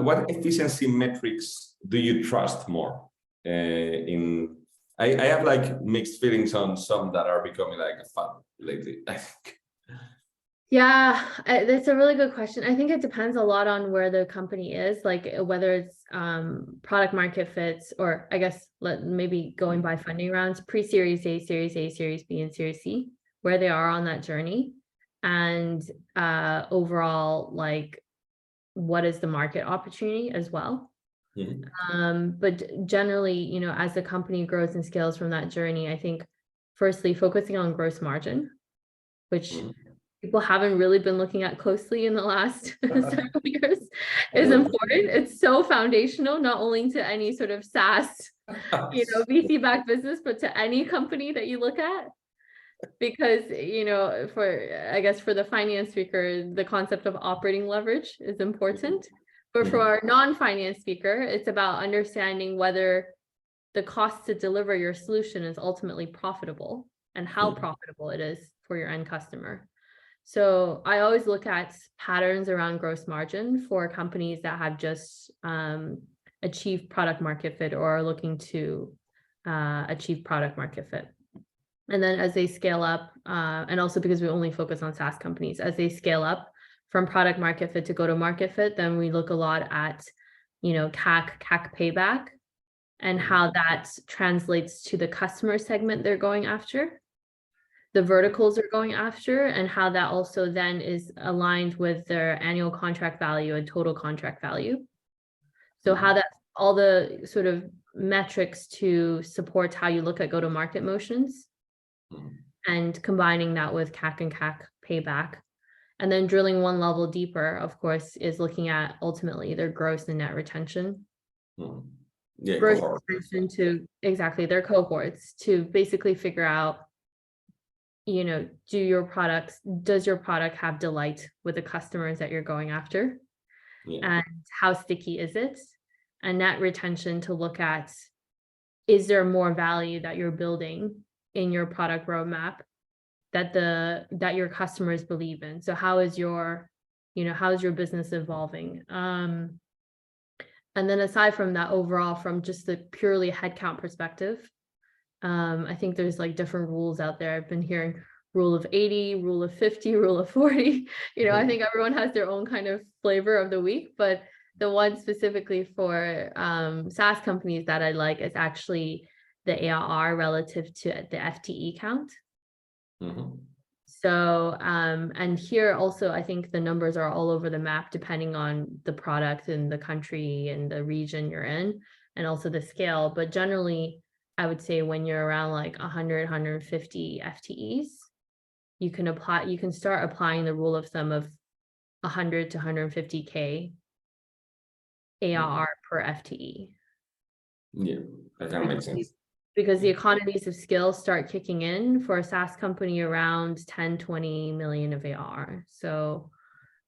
what efficiency metrics do you trust more? I have like mixed feelings on some that are becoming like fun lately, I think. Yeah, that's a really good question. I think it depends a lot on where the company is, like whether it's product market fits, or I guess maybe going by funding rounds, pre-series A, series B, and series C, where they are on that journey, and overall, like what is the market opportunity as well. But generally, as the company grows and scales from that journey, I think firstly focusing on gross margin, which people haven't really been looking at closely in the last several years, is important. It's so foundational, not only to any sort of SaaS, VC-backed business, but to any company that you look at. Because, for the finance speaker, the concept of operating leverage is important. But for our non-finance speaker, it's about understanding whether the cost to deliver your solution is ultimately profitable and how profitable it is for your end customer. So I always look at patterns around gross margin for companies that have just achieved product market fit or are looking to achieve product market fit. And then as they scale up, and also because we only focus on SaaS companies, as they scale up from product market fit to go to market fit, then we look a lot at, CAC payback and how that translates to the customer segment they're going after, the verticals they're going after, and how that also then is aligned with their annual contract value and total contract value. So how that all the sort of metrics to support how you look at go-to-market motions and combining that with CAC and CAC payback. And then drilling one level deeper, of course, is looking at ultimately their gross and net retention. Gross retention to exactly their cohorts, to basically figure out, does your product have delight with the customers that you're going after? And how sticky is it? And net retention to look at, is there more value that you're building in your product roadmap that your customers believe in? So how is your business evolving? And then aside from that, overall, from just the purely headcount perspective, I think there's like different rules out there. I've been hearing rule of 80, rule of 50, rule of 40. I think everyone has their own kind of flavor of the week, but the one specifically for SaaS companies that I like is actually the ARR relative to the FTE count. So, and here also, I think the numbers are all over the map, depending on the product and the country and the region you're in, and also the scale. But generally, I would say when you're around like 100, 150 FTEs, you can start applying the rule of thumb of 100 to 150K ARR per FTE. Yeah, that makes sense. Because the economies of scale start kicking in for a SaaS company around 10, 20 million of ARR. So,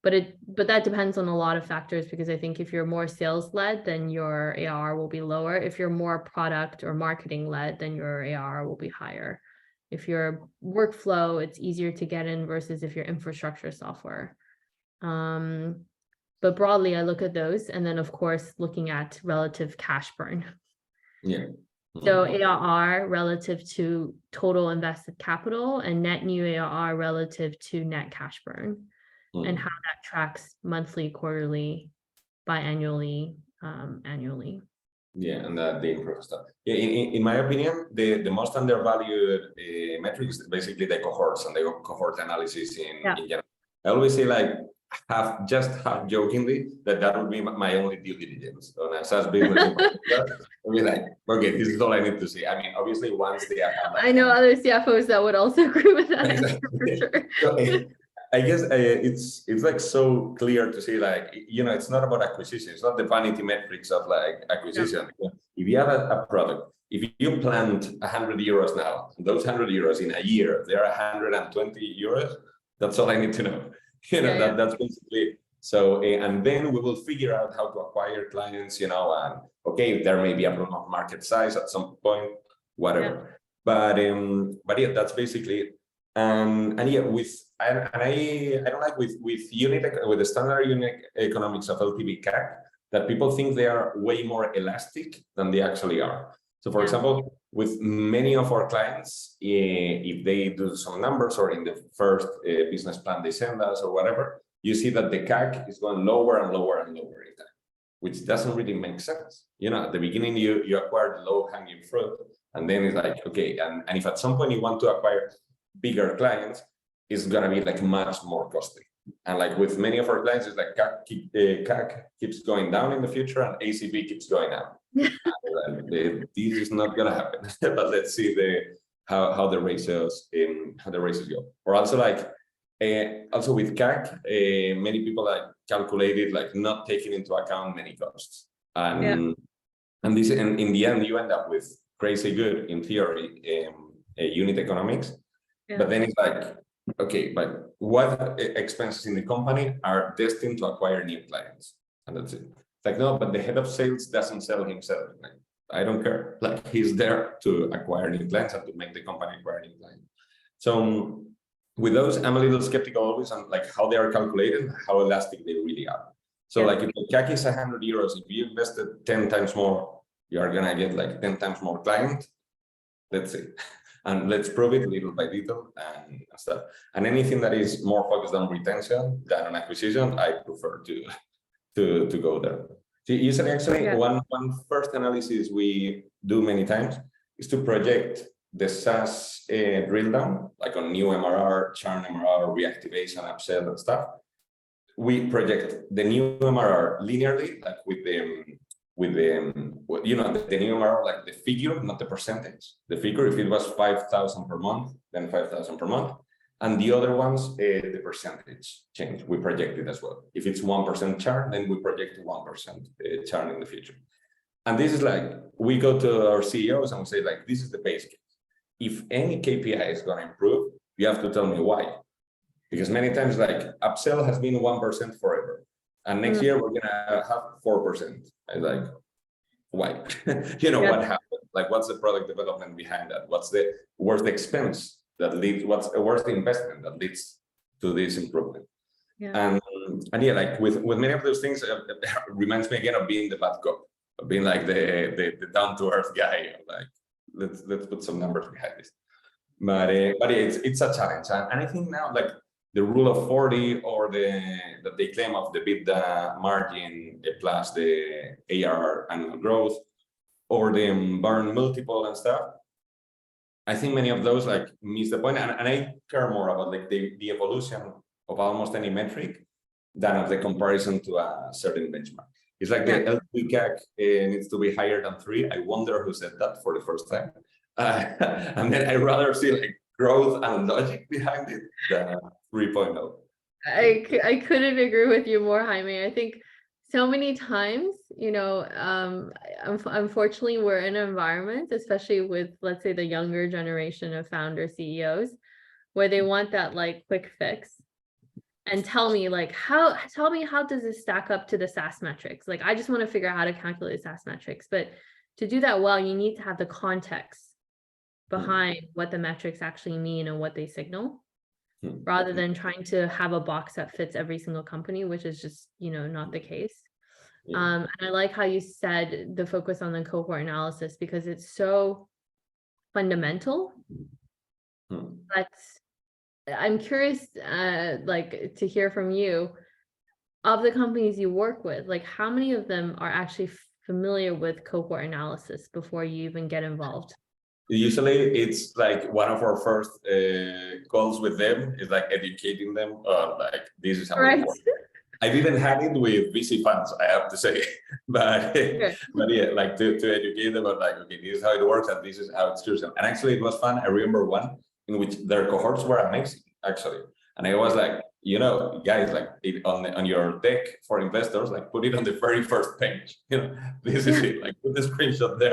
but that depends on a lot of factors, because I think if you're more sales led, then your ARR will be lower. If you're more product or marketing led, then your ARR will be higher. If you're workflow, it's easier to get in versus if you're infrastructure software. But broadly, I look at those, and then of course, looking at relative cash burn. So ARR relative to total invested capital, and net new ARR relative to net cash burn, and how that tracks monthly, quarterly, biannually, annually. Yeah, and the improve stuff. Yeah, in my opinion, the most undervalued metric is basically the cohorts and the cohort analysis in general. I always say, like, half jokingly, that would be my only due diligence on a SaaS business. I mean, like, okay, this is all I need to see. I mean, obviously, once they are. I know other CFOs that would also agree with that. Exactly. For sure. So, I guess it's like so clear to see, like, it's not about acquisition. It's not the vanity metrics of like acquisition. Yeah. If you have a product, if you plant 100 euros now, those 100 euros in a year, they are 120 euros. That's all I need to know. That's basically so. And then we will figure out how to acquire clients. And okay, there may be a problem of market size at some point, whatever. But yeah, that's basically. And yeah, I don't like with the standard unit economics of LTV CAC. that people think they are way more elastic than they actually are. So for example, with many of our clients, if they do some numbers or in the first business plan they send us or whatever, you see that the CAC is going lower and lower and lower in time, which doesn't really make sense. You know, at the beginning, you acquire the low-hanging fruit, and then it's like, okay, and if at some point you want to acquire bigger clients, it's going to be like much more costly. And like with many of our clients, it's like CAC keeps going down in the future and ACV keeps going up. This is not going to happen. But let's see how the ratios go. Or also like also with CAC, many people like calculated like not taking into account many costs, and this and in the end you end up with crazy good in theory unit economics, but then it's like, okay, but what expenses in the company are destined to acquire new clients? And that's it. It's like, no, but the head of sales doesn't sell himself. Like, I don't care. Like, he's there to acquire new clients and to make the company acquire new clients. So with those, I'm a little skeptical always on like how they are calculated, how elastic they really are. So like if the CAC is 100 euros, if you invested 10 times more, you are gonna get like 10 times more client. Let's see. And let's prove it little by little and stuff. And anything that is more focused on retention than on acquisition, I prefer to go there. So usually, actually, one first analysis we do many times is to project the SaaS drill down, like on new MRR, churn MRR, reactivation, upsell, and stuff. We project the new MRR linearly, like with the you know, the new MRR, like the figure, not the percentage. The figure, if it was 5,000 per month, then 5,000 per month. And the other ones, the percentage change, we project it as well. If it's 1% churn, then we project 1% churn in the future. And this is like, we go to our CEOs and we say like, this is the base case. If any KPI is going to improve, you have to tell me why. Because many times like upsell has been 1% forever. And next year we're gonna have 4%. And like, why? You know, what happened? Like, what's the product development behind that? Where's the expense that leads? Where's the investment that leads to this improvement? And yeah, like with many of those things, it reminds me again of being the bad cop, of being like the down to earth guy. Like, let's put some numbers behind this. But it's a challenge, and I think now like the rule of 40 or that they claim of the EBITDA margin plus the ARR annual growth or the burn multiple and stuff. I think many of those like miss the point, and I care more about like the evolution of almost any metric than of the comparison to a certain benchmark. It's like the LTV CAC needs to be higher than 3. I wonder who said that for the first time. And then I'd rather see like growth and logic behind it than 3.0. I couldn't agree with you more, Jaime. I think so many times, you know, unfortunately, we're in an environment, especially with, let's say, the younger generation of founder CEOs, where they want that like quick fix. And tell me how does this stack up to the SaaS metrics? Like, I just want to figure out how to calculate SaaS metrics. But to do that well, you need to have the context behind what the metrics actually mean and what they signal, rather than trying to have a box that fits every single company, which is just, you know, not the case. And I like how you said the focus on the cohort analysis, because it's so fundamental. But I'm curious, like, to hear from you, of the companies you work with, like how many of them are actually familiar with cohort analysis before you even get involved? Usually it's like one of our first calls with them is like educating them on like, this is how it works. I didn't have it with VC funds, I have to say, but yeah, like to educate them about like, okay, this is how it works and this is how it's chosen. And actually it was fun. I remember one in which their cohorts were amazing, actually. And I was like, you know, guys, like on your deck for investors, like put it on the very first page. You know, this is it. Like put the screenshot there.